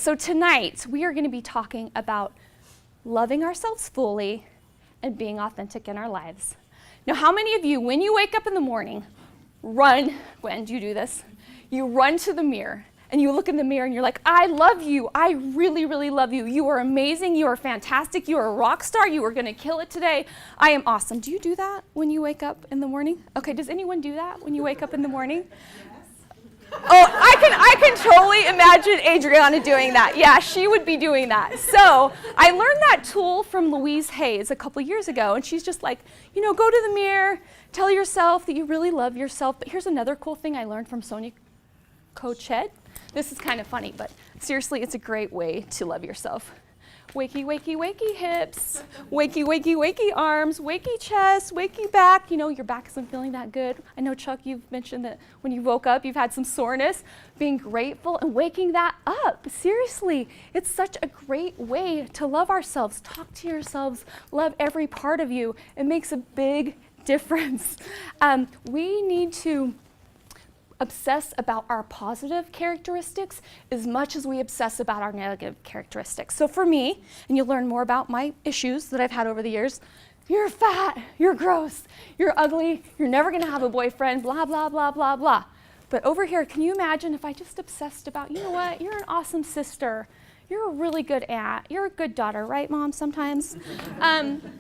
So tonight, we are going to be talking about loving ourselves fully and being authentic in our lives. Now, how many of you, when you wake up in the morning, run, Gwen, do you do this? You run to the mirror and you look in the mirror and you're like, I love you. I really, really love you. You are amazing. You are fantastic. You are a rock star. You are going to kill it today. I am awesome. Do you do that when you wake up in the morning? Okay, does anyone do that when you wake up in the morning? Oh, I can totally imagine Adriana doing that. Yeah, she would be doing that. So I learned that tool from Louise Hayes a couple years ago, and she's just like, you know, go to the mirror, tell yourself that you really love yourself. But here's another cool thing I learned from Sonia Cochet. This is kind of funny, but seriously, it's a great way to love yourself. Wakey, wakey, wakey hips, wakey, wakey, wakey arms, wakey chest, wakey back. You know, your back isn't feeling that good. I know, Chuck, you've mentioned that when you woke up, you've had some soreness. Being grateful and waking that up. Seriously, it's such a great way to love ourselves. Talk to yourselves. Love every part of you. It makes a big difference. We need to obsess about our positive characteristics as much as we obsess about our negative characteristics. So for me, and you'll learn more about my issues that I've had over the years, you're fat, you're gross, you're ugly, you're never gonna have a boyfriend, blah, blah, blah, blah, blah. But over here, can you imagine if I just obsessed about, you know what, you're an awesome sister, you're a really good aunt, you're a good daughter, right, Mom, sometimes?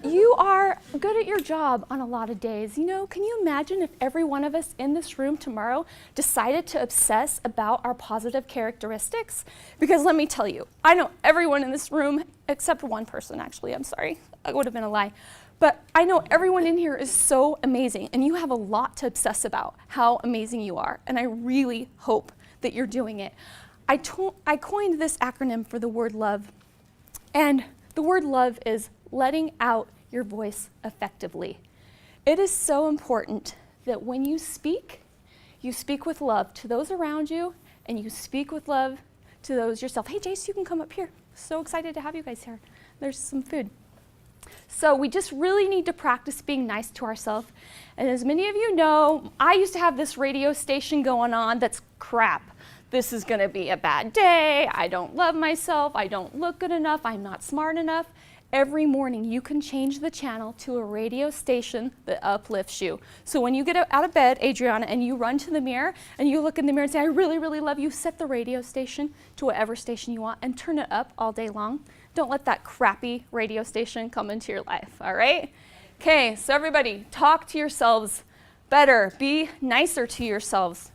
You are good at your job on a lot of days. You know, can you imagine if every one of us in this room tomorrow decided to obsess about our positive characteristics? Because let me tell you, I know everyone in this room, except one person, actually, I'm sorry, that would have been a lie. But I know everyone in here is so amazing, and you have a lot to obsess about how amazing you are, and I really hope that you're doing it. I coined this acronym for the word love, and the word love is letting out your voice effectively. It is so important that when you speak with love to those around you, and you speak with love to those yourself. Hey, Jace, you can come up here. So excited to have you guys here. There's some food. So we just really need to practice being nice to ourselves. And as many of you know, I used to have this radio station going on that's crap. This is gonna be a bad day, I don't love myself, I don't look good enough, I'm not smart enough. Every morning you can change the channel to a radio station that uplifts you. So when you get out of bed, Adriana, and you run to the mirror and you look in the mirror and say, I really, really love you, set the radio station to whatever station you want and turn it up all day long. Don't let that crappy radio station come into your life, all right? Okay, so everybody, talk to yourselves better, be nicer to yourselves.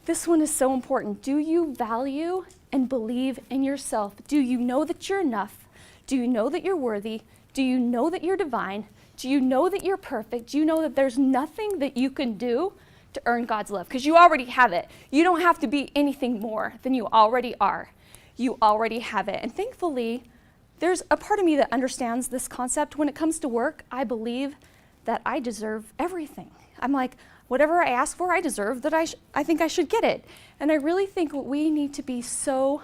This one is so important. Do you value and believe in yourself? Do you know that you're enough? Do you know that you're worthy? Do you know that you're divine? Do you know that you're perfect? Do you know that there's nothing that you can do to earn God's love? Because you already have it. You don't have to be anything more than you already are. You already have it. And thankfully, there's a part of me that understands this concept. When it comes to work, I believe that I deserve everything. I'm like, whatever I ask for, I deserve, that I think I should get it. And I really think we need to be so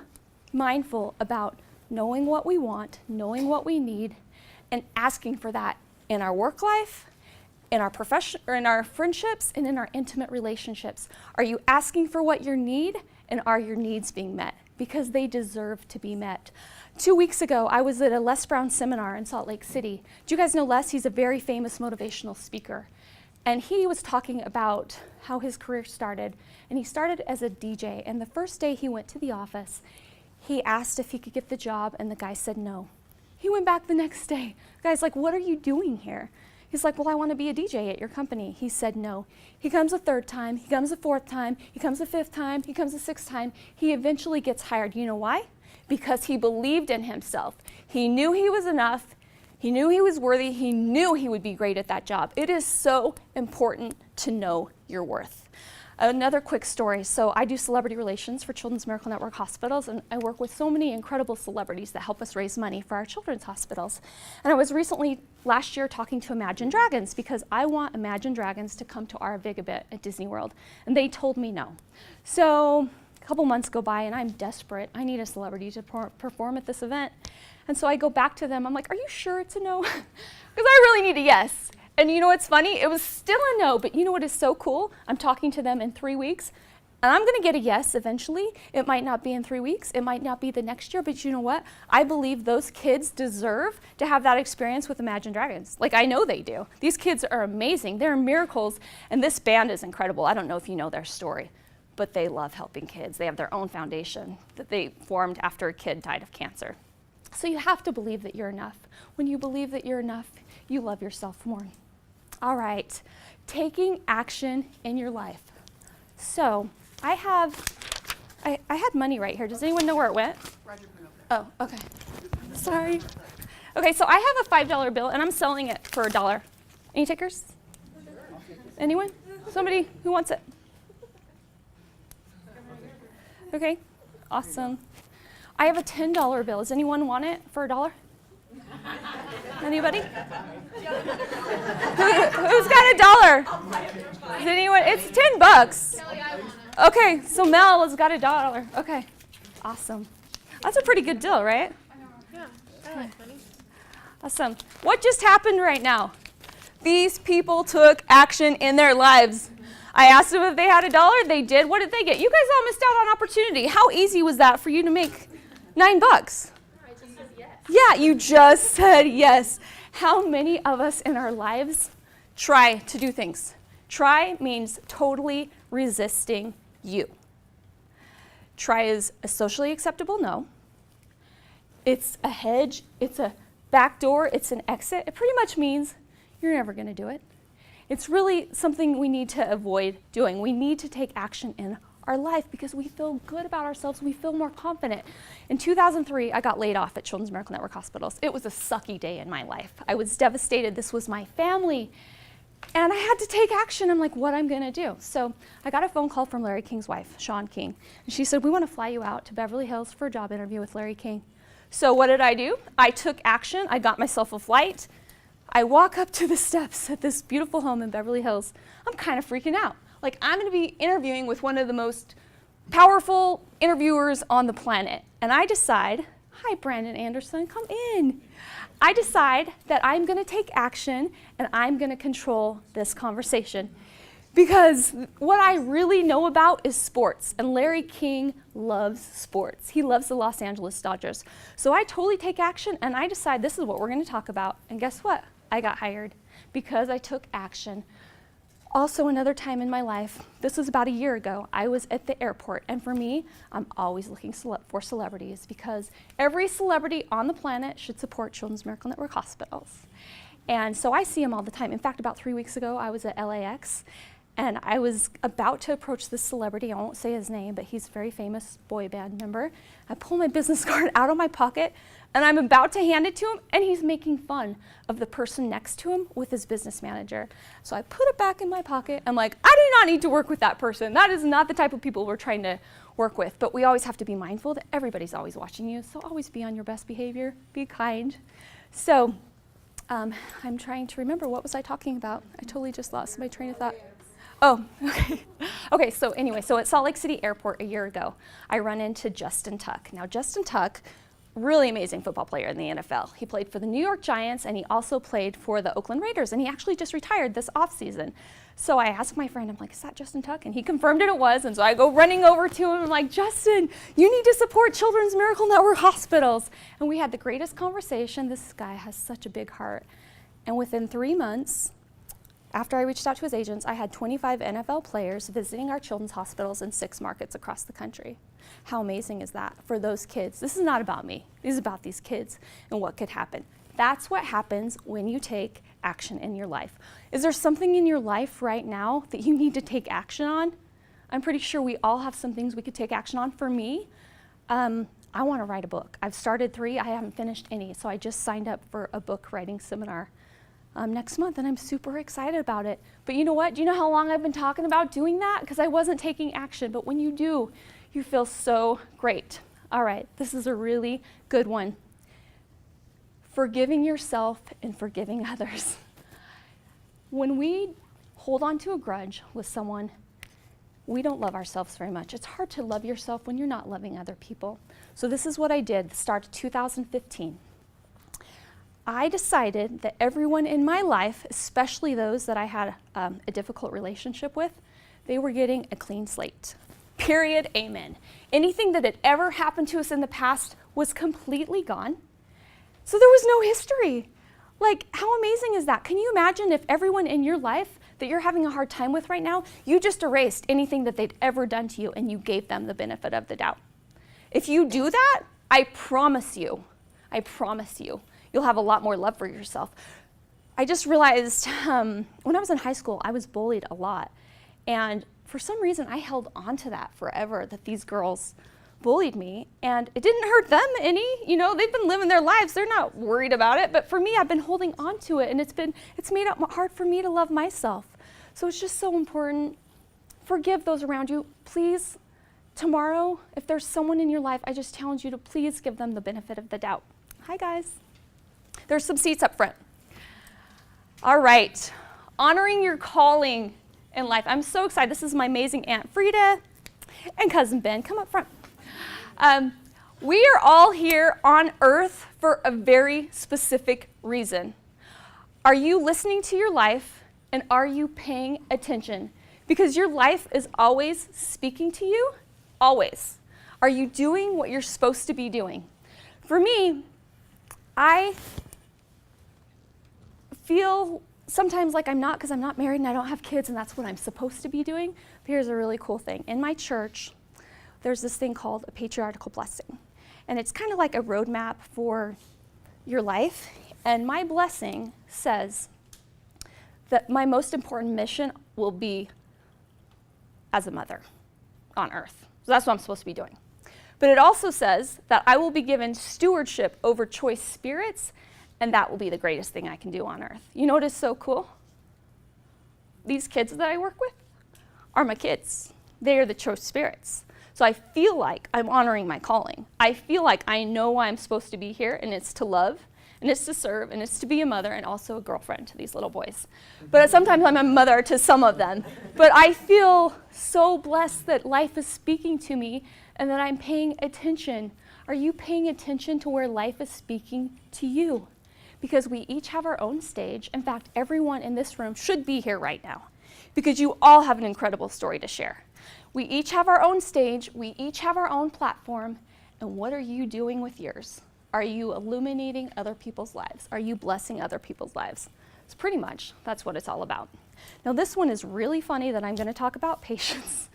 mindful about knowing what we want, knowing what we need, and asking for that in our work life, in our profession, or in our friendships, and in our intimate relationships. Are you asking for what you need, and are your needs being met? Because they deserve to be met. 2 weeks ago, I was at a Les Brown seminar in Salt Lake City. Do you guys know Les? He's a very famous motivational speaker. And he was talking about how his career started. And he started as a DJ. And the first day he went to the office, he asked if he could get the job, and the guy said no. He went back the next day. The guy's like, what are you doing here? He's like, well, I want to be a DJ at your company. He said no. He comes a third time, he comes a fourth time, he comes a fifth time, he comes a sixth time. He eventually gets hired. You know why? Because he believed in himself. He knew he was enough. He knew he was worthy. He knew he would be great at that job. It is so important to know your worth. Another quick story. So I do celebrity relations for Children's Miracle Network hospitals, and I work with so many incredible celebrities that help us raise money for our children's hospitals. And I was recently, last year, talking to Imagine Dragons because I want Imagine Dragons to come to our Vigabit at Disney World, and they told me no. So a couple months go by, and I'm desperate. I need a celebrity to perform at this event. And so I go back to them. I'm like, are you sure it's a no? Because I really need a yes. And you know what's funny? It was still a no, but you know what is so cool? I'm talking to them in 3 weeks, And I'm going to get a yes eventually. It might not be in 3 weeks. It might not be the next year. But you know what? I believe those kids deserve to have that experience with Imagine Dragons. Like, I know they do. These kids are amazing. They're miracles. And this band is incredible. I don't know if you know their story, but they love helping kids. They have their own foundation that they formed after a kid died of cancer. So you have to believe that you're enough. When you believe that you're enough, you love yourself more. All right. Taking action in your life. So I had money right here. Does anyone know where it went? Oh, okay. Sorry. Okay, so I have a $5 bill, and I'm selling it for $1. Any takers? Anyone? Somebody who wants it? Okay, awesome. I have a $10 bill. Does anyone want it for $1? Anybody? Who's got $1? Does anyone? It's $10. Okay, so Mel has got $1. Okay, awesome. That's a pretty good deal, right? Yeah, I like money. Awesome. What just happened right now? These people took action in their lives. I asked them if they had $1. They did. What did they get? You guys all missed out on opportunity. How easy was that for you to make $9? Yeah, you just said yes. How many of us in our lives try to do things? Try means totally resisting you. Try is a socially acceptable no. It's a hedge. It's a back door. It's an exit. It pretty much means you're never going to do it. It's really something we need to avoid doing. We need to take action in our life because we feel good about ourselves. We feel more confident. In 2003, I got laid off at Children's Miracle Network hospitals. It was a sucky day in my life. I was devastated. This was my family. And I had to take action. I'm like, what I'm going to do? So I got a phone call from Larry King's wife, Shawn King. And she said, we want to fly you out to Beverly Hills for a job interview with Larry King. So what did I do? I took action. I got myself a flight. I walk up to the steps at this beautiful home in Beverly Hills. I'm kind of freaking out. Like, I'm going to be interviewing with one of the most powerful interviewers on the planet. And I decide, hi, Brandon Anderson, come in. I decide that I'm going to take action and I'm going to control this conversation. Because what I really know about is sports. And Larry King loves sports. He loves the Los Angeles Dodgers. So I totally take action and I decide this is what we're going to talk about. And guess what? I got hired because I took action. Also, another time in my life, this was about a year ago, I was at the airport. And for me, I'm always looking for celebrities because every celebrity on the planet should support Children's Miracle Network hospitals. And so I see them all the time. In fact, about 3 weeks ago, I was at LAX. And I was about to approach this celebrity. I won't say his name, but he's a very famous boy band member. I pull my business card out of my pocket, and I'm about to hand it to him, and he's making fun of the person next to him with his business manager. So I put it back in my pocket. I'm like, I do not need to work with that person. That is not the type of people we're trying to work with. But we always have to be mindful that everybody's always watching you. So always be on your best behavior. Be kind. So I'm trying to remember, what was I talking about? I totally just lost my train of thought. Oh, okay. Okay, so anyway, so at Salt Lake City Airport a year ago, I run into Justin Tuck. Now, Justin Tuck, really amazing football player in the NFL. He played for the New York Giants, and he also played for the Oakland Raiders, and he actually just retired this offseason. So I asked my friend, I'm like, is that Justin Tuck? And he confirmed it was, and so I go running over to him. I'm like, Justin, you need to support Children's Miracle Network hospitals. And we had the greatest conversation. This guy has such a big heart. And within 3 months, after I reached out to his agents, I had 25 NFL players visiting our children's hospitals in 6 markets across the country. How amazing is that for those kids? This is not about me. This is about these kids and what could happen. That's what happens when you take action in your life. Is there something in your life right now that you need to take action on? I'm pretty sure we all have some things we could take action on. For me, I want to write a book. I've started 3. I haven't finished any, so I just signed up for a book writing seminar next month, and I'm super excited about it. But you know what? Do you know how long I've been talking about doing that? Because I wasn't taking action, but when you do, you feel so great. All right, this is a really good one. Forgiving yourself and forgiving others. When we hold on to a grudge with someone, we don't love ourselves very much. It's hard to love yourself when you're not loving other people. So this is what I did at the start of 2015. I decided that everyone in my life, especially those that I had a difficult relationship with, they were getting a clean slate. Period, amen. Anything that had ever happened to us in the past was completely gone. So there was no history. Like, how amazing is that? Can you imagine if everyone in your life that you're having a hard time with right now, you just erased anything that they'd ever done to you and you gave them the benefit of the doubt? If you do that, I promise you, you'll have a lot more love for yourself. I just realized when I was in high school, I was bullied a lot. And for some reason, I held on to that forever, that these girls bullied me. And it didn't hurt them any. You know, they've been living their lives. They're not worried about it. But for me, I've been holding on to it. And it's made it hard for me to love myself. So it's just so important. Forgive those around you. Please, tomorrow, if there's someone in your life, I just challenge you to please give them the benefit of the doubt. Hi, guys. There's some seats up front. All right. Honoring your calling in life. I'm so excited. This is my amazing Aunt Frida and Cousin Ben. Come up front. We are all here on earth for a very specific reason. Are you listening to your life and are you paying attention? Because your life is always speaking to you, always. Are you doing what you're supposed to be doing? For me, I feel sometimes like I'm not, because I'm not married and I don't have kids and that's what I'm supposed to be doing. But here's a really cool thing. In my church, there's this thing called a patriarchal blessing. And it's kind of like a roadmap for your life. And my blessing says that my most important mission will be as a mother on earth. So that's what I'm supposed to be doing. But it also says that I will be given stewardship over choice spirits, and that will be the greatest thing I can do on earth. You know what is so cool? These kids that I work with are my kids. They are the choice spirits. So I feel like I'm honoring my calling. I feel like I know why I'm supposed to be here, and it's to love, and it's to serve, and it's to be a mother, and also a girlfriend to these little boys. But sometimes I'm a mother to some of them. But I feel so blessed that life is speaking to me and that I'm paying attention. Are you paying attention to where life is speaking to you? Because we each have our own stage. In fact, everyone in this room should be here right now because you all have an incredible story to share. We each have our own stage. We each have our own platform. And what are you doing with yours? Are you illuminating other people's lives? Are you blessing other people's lives? It's pretty much, that's what it's all about. Now this one is really funny that I'm going to talk about patience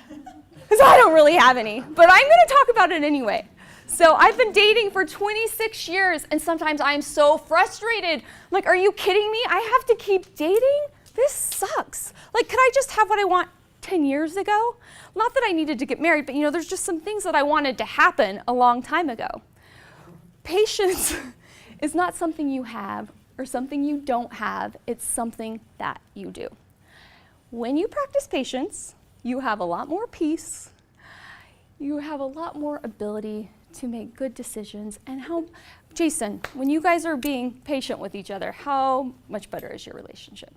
because I don't really have any, but I'm going to talk about it anyway. So I've been dating for 26 years and sometimes I'm so frustrated. Like, are you kidding me? I have to keep dating? This sucks. Like, could I just have what I want 10 years ago? Not that I needed to get married, but you know, there's just some things that I wanted to happen a long time ago. Patience is not something you have or something you don't have. It's something that you do. When you practice patience, you have a lot more peace. You have a lot more ability to make good decisions. And Jason, when you guys are being patient with each other, how much better is your relationship?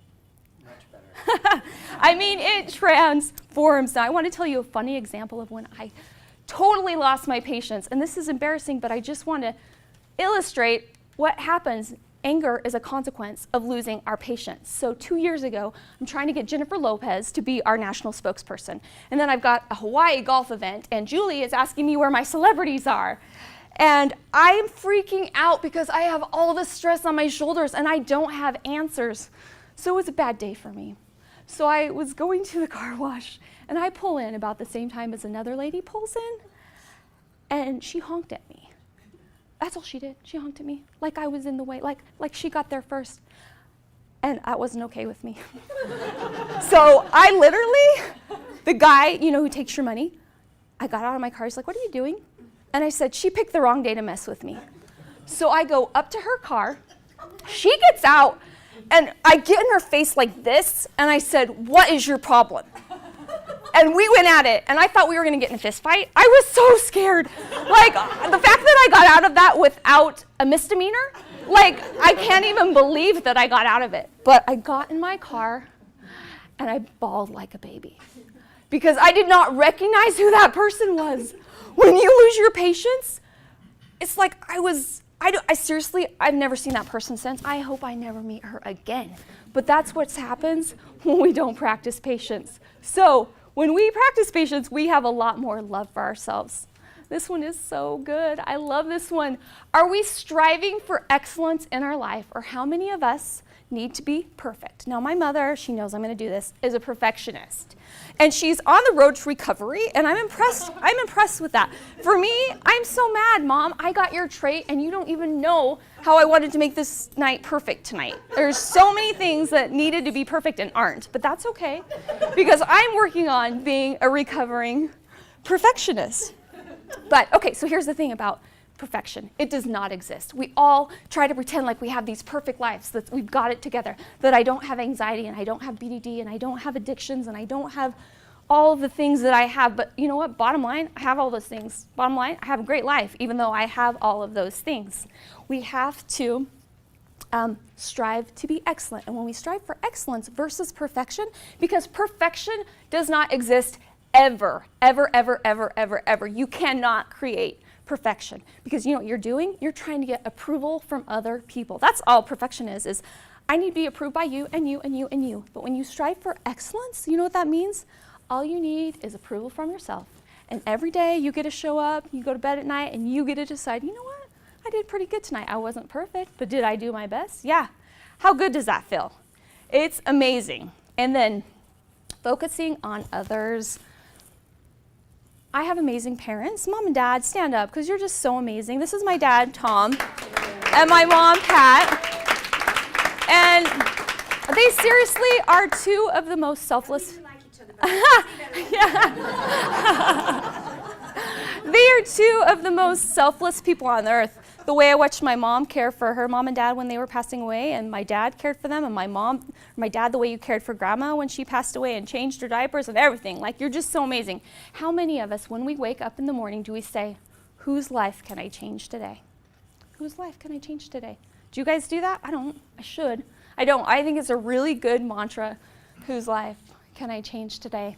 Much better. I mean, it transforms. Now, I want to tell you a funny example of when I totally lost my patience. And this is embarrassing, but I just want to illustrate what happens. Anger is a consequence of losing our patience. So 2 years ago, I'm trying to get Jennifer Lopez to be our national spokesperson. And then I've got a Hawaii golf event, and Julie is asking me where my celebrities are. And I'm freaking out because I have all this stress on my shoulders, and I don't have answers. So it was a bad day for me. So I was going to the car wash, and I pull in about the same time as another lady pulls in, and she honked at me. That's all she did. She honked at me like I was in the way, like she got there first. And that wasn't okay with me. So I literally, the guy, you know, who takes your money, I got out of my car. He's like, "What are you doing?" And I said, "She picked the wrong day to mess with me." So I go up to her car. She gets out, and I get in her face like this, and I said, "What is your problem?" And we went at it, and I thought we were going to get in a fist fight. I was so scared. Like, the fact that I got out of that without a misdemeanor, like, I can't even believe that I got out of it. But I got in my car, and I bawled like a baby because I did not recognize who that person was. When you lose your patience, it's like I've never seen that person since. I hope I never meet her again. But that's what happens when we don't practice patience. So when we practice patience, we have a lot more love for ourselves. This one is so good. I love this one. Are we striving for excellence in our life, or how many of us need to be perfect? Now, my mother, she knows I'm going to do this, is a perfectionist. And she's on the road to recovery, and I'm impressed with that. For me, I'm so mad, Mom. I got your trait, and you don't even know how I wanted to make this night perfect tonight. There's so many things that needed to be perfect and aren't, but that's okay, because I'm working on being a recovering perfectionist. But, okay, so here's the thing about perfection. It does not exist. We all try to pretend like we have these perfect lives, that we've got it together, that I don't have anxiety, and I don't have BDD, and I don't have addictions, and I don't have all of the things that I have. But you know what? Bottom line, I have all those things. Bottom line, I have a great life, even though I have all of those things. We have to strive to be excellent. And when we strive for excellence versus perfection, because perfection does not exist ever, ever, ever, ever, ever, ever. You cannot create perfection, because you know what you're doing? You're trying to get approval from other people. That's all perfection is I need to be approved by you and you and you and you. But when you strive for excellence, you know what that means? All you need is approval from yourself. And every day you get to show up, you go to bed at night, and you get to decide, you know what? I did pretty good tonight. I wasn't perfect, but did I do my best? Yeah. How good does that feel? It's amazing. And then focusing on others. I have amazing parents. Mom and Dad, stand up, because you're just so amazing. This is my dad, Tom, and my mom, Pat. And they seriously are two of the most selfless. We like each other. Yeah. They are two of the most selfless people on earth. The way I watched my mom care for her mom and dad when they were passing away, and my dad cared for them, and my dad, the way you cared for grandma when she passed away and changed her diapers and everything. Like, you're just so amazing. How many of us, when we wake up in the morning, do we say, whose life can I change today? Whose life can I change today? Do you guys do that? I don't. I should. I don't. I think it's a really good mantra. Whose life can I change today?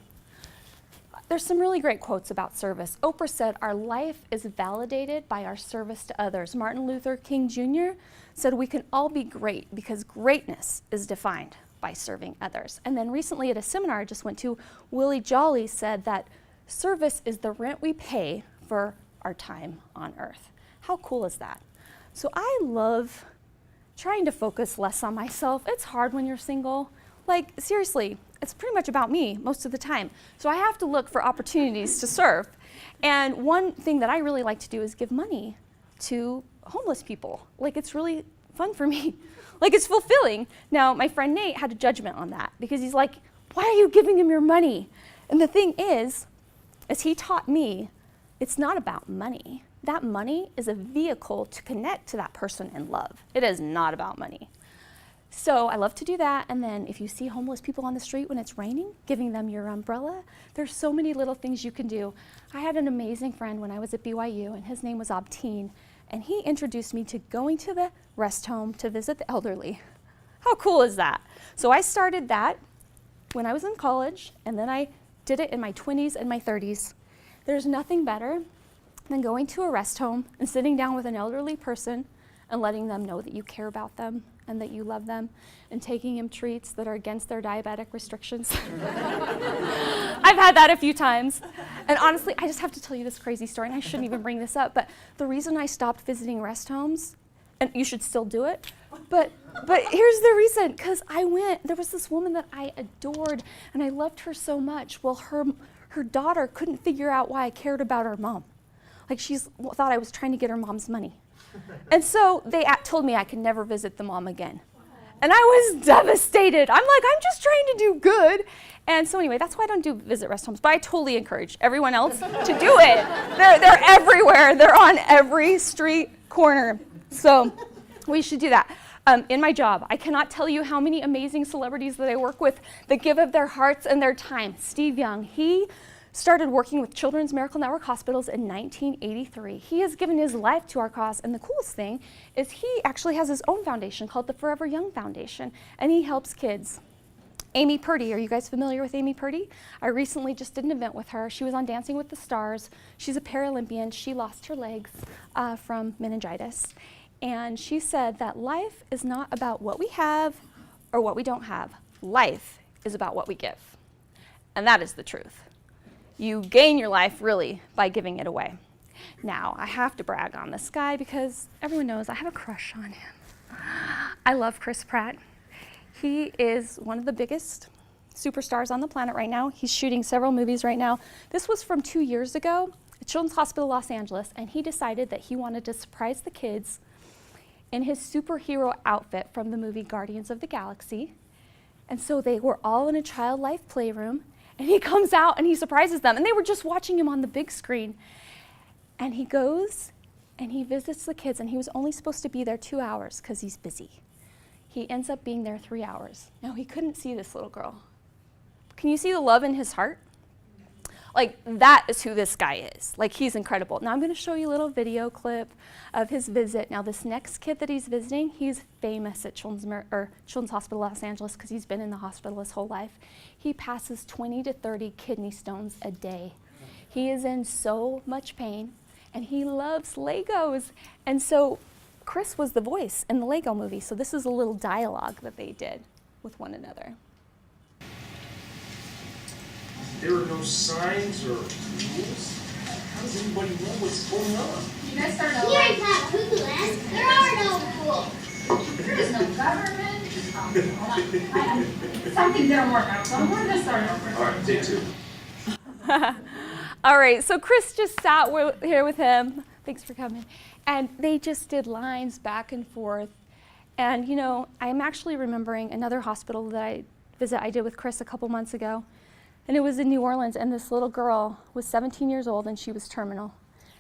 There's some really great quotes about service. Oprah said, our life is validated by our service to others. Martin Luther King Jr. said, we can all be great because greatness is defined by serving others. And then recently at a seminar I just went to, Willie Jolly said that service is the rent we pay for our time on earth. How cool is that? So I love trying to focus less on myself. It's hard when you're single. Like, seriously, it's pretty much about me most of the time. So I have to look for opportunities to serve. And one thing that I really like to do is give money to homeless people. Like, it's really fun for me. Like, it's fulfilling. Now, my friend Nate had a judgment on that, because he's like, why are you giving him your money? And the thing is, as he taught me, it's not about money. That money is a vehicle to connect to that person in love. It is not about money. So I love to do that. And then if you see homeless people on the street when it's raining, giving them your umbrella, there's so many little things you can do. I had an amazing friend when I was at BYU, and his name was Obteen, and he introduced me to going to the rest home to visit the elderly. How cool is that? So I started that when I was in college, and then I did it in my 20s and my 30s. There's nothing better than going to a rest home and sitting down with an elderly person and letting them know that you care about them and that you love them, and taking them treats that are against their diabetic restrictions. I've had that a few times. And honestly, I just have to tell you this crazy story, and I shouldn't even bring this up, but the reason I stopped visiting rest homes, and you should still do it, but here's the reason, because there was this woman that I adored, and I loved her so much. Well, her daughter couldn't figure out why I cared about her mom. Like, she thought I was trying to get her mom's money. And so they told me I could never visit the mom again. And I was devastated. I'm like, I'm just trying to do good. And so anyway, that's why I don't do visit rest homes. But I totally encourage everyone else to do it. They're everywhere. They're on every street corner. So we should do that. In my job, I cannot tell you how many amazing celebrities that I work with that give of their hearts and their time. Steve Young, he started working with Children's Miracle Network hospitals in 1983. He has given his life to our cause, and the coolest thing is he actually has his own foundation called the Forever Young Foundation, and he helps kids. Amy Purdy, are you guys familiar with Amy Purdy? I recently just did an event with her. She was on Dancing with the Stars. She's a Paralympian. She lost her legs from meningitis, and she said that life is not about what we have or what we don't have. Life is about what we give, and that is the truth. You gain your life really by giving it away. Now, I have to brag on this guy because everyone knows I have a crush on him. I love Chris Pratt. He is one of the biggest superstars on the planet right now. He's shooting several movies right now. This was from 2 years ago at Children's Hospital Los Angeles, and he decided that he wanted to surprise the kids in his superhero outfit from the movie Guardians of the Galaxy. And so they were all in a child life playroom, and he comes out and he surprises them. And they were just watching him on the big screen. And he goes and he visits the kids, and he was only supposed to be there 2 hours because he's busy. He ends up being there 3 hours. Now, he couldn't see this little girl. Can you see the love in his heart? Like, that is who this guy is. Like, he's incredible. Now, I'm going to show you a little video clip of his visit. Now, this next kid that he's visiting, he's famous at Children's Hospital Los Angeles because he's been in the hospital his whole life. He passes 20 to 30 kidney stones a day. He is in so much pain, and he loves Legos. And so Chris was the voice in the Lego movie. So this is a little dialogue that they did with one another. There are no signs or rules. How does anybody know what's going on? You guys start over. You guys have rules. There are no rules. There is no government. Hold on. Something didn't work out, so I'm going to start over. All right, take two. All right, so Chris just sat here with him. Thanks for coming. And they just did lines back and forth. And, you know, I'm actually remembering another hospital that I did with Chris a couple months ago. And it was in New Orleans, and this little girl was 17 years old, and she was terminal.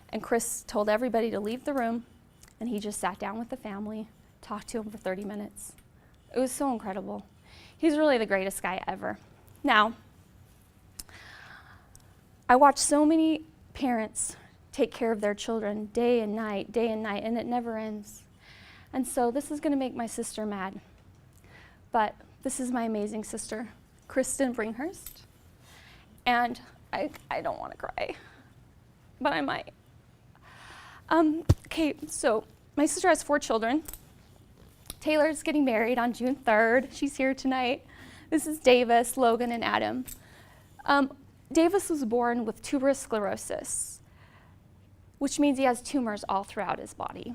And Chris told everybody to leave the room, and he just sat down with the family, talked to them for 30 minutes. It was so incredible. He's really the greatest guy ever. Now, I watch so many parents take care of their children day and night, and it never ends. And so this is going to make my sister mad. But this is my amazing sister, Kristen Bringhurst. And I don't want to cry, but I might. Okay, so my sister has 4 children. Taylor's getting married on June 3rd. She's here tonight. This is Davis, Logan, and Adam. Davis was born with tuberous sclerosis, which means he has tumors all throughout his body.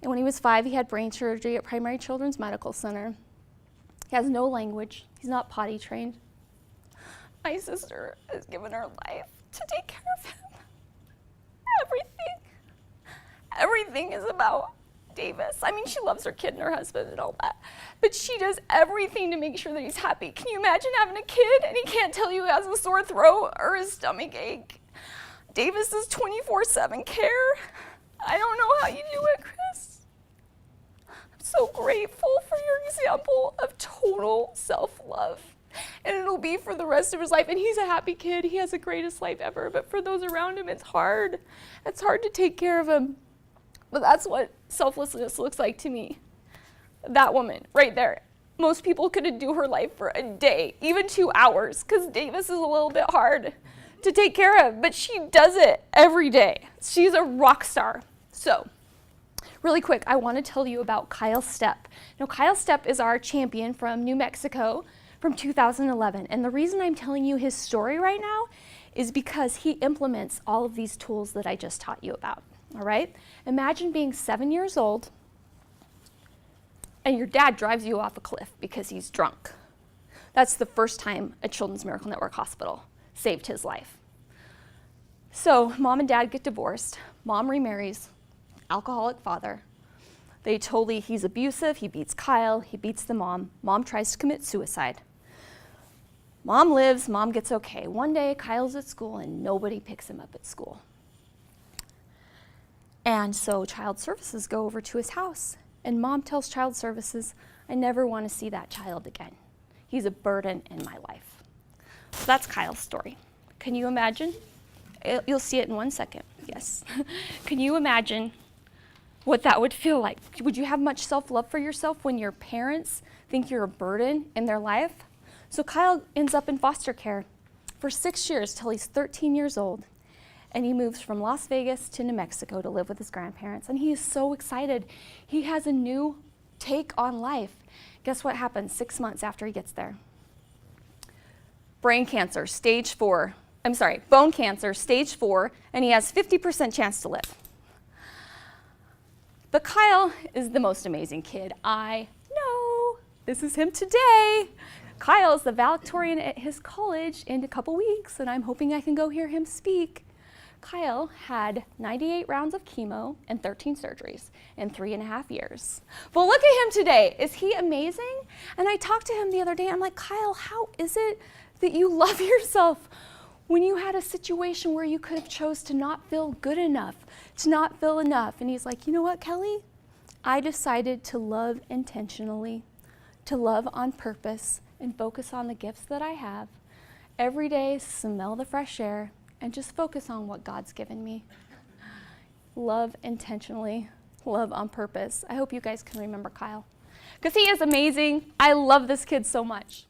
And when he was 5, he had brain surgery at Primary Children's Medical Center. He has no language. He's not potty trained. My sister has given her life to take care of him. Everything is about Davis. I mean, she loves her kid and her husband and all that, but she does everything to make sure that he's happy. Can you imagine having a kid and he can't tell you he has a sore throat or his stomach ache? Davis is 24/7 care. I don't know how you do it, Chris. I'm so grateful for your example of total self-love. And it'll be for the rest of his life. And he's a happy kid. He has the greatest life ever. But for those around him, it's hard. It's hard to take care of him. But that's what selflessness looks like to me. That woman right there. Most people couldn't do her life for a day, even 2 hours, because Davis is a little bit hard to take care of. But she does it every day. She's a rock star. So, really quick, I want to tell you about Kyle Stepp. Now, Kyle Stepp is our champion from New Mexico from 2011. And the reason I'm telling you his story right now is because he implements all of these tools that I just taught you about, all right? Imagine being 7 years old and your dad drives you off a cliff because he's drunk. That's the first time a Children's Miracle Network hospital saved his life. So mom and dad get divorced. Mom remarries, alcoholic father. He's abusive, he beats Kyle, he beats the mom. Mom tries to commit suicide. Mom lives, mom gets okay. One day, Kyle's at school and nobody picks him up at school. And so child services go over to his house. And mom tells child services, I never want to see that child again. He's a burden in my life. So that's Kyle's story. Can you imagine? You'll see it in 1 second, yes. Can you imagine what that would feel like? Would you have much self-love for yourself when your parents think you're a burden in their life? So Kyle ends up in foster care for 6 years till he's 13 years old. And he moves from Las Vegas to New Mexico to live with his grandparents. And he is so excited. He has a new take on life. Guess what happens 6 months after he gets there? Brain cancer, stage 4. bone cancer, stage 4, and he has 50% chance to live. But Kyle is the most amazing kid I know. This is him today. Kyle is the valedictorian at his college in a couple weeks, and I'm hoping I can go hear him speak. Kyle had 98 rounds of chemo and 13 surgeries in 3.5 years. But look at him today. Is he amazing? And I talked to him the other day. I'm like, Kyle, how is it that you love yourself when you had a situation where you could have chose to not feel good enough, to not feel enough? And he's like, you know what, Kelly? I decided to love intentionally, to love on purpose, and focus on the gifts that I have. Every day, smell the fresh air, and just focus on what God's given me. Love intentionally, love on purpose. I hope you guys can remember Kyle, because he is amazing. I love this kid so much.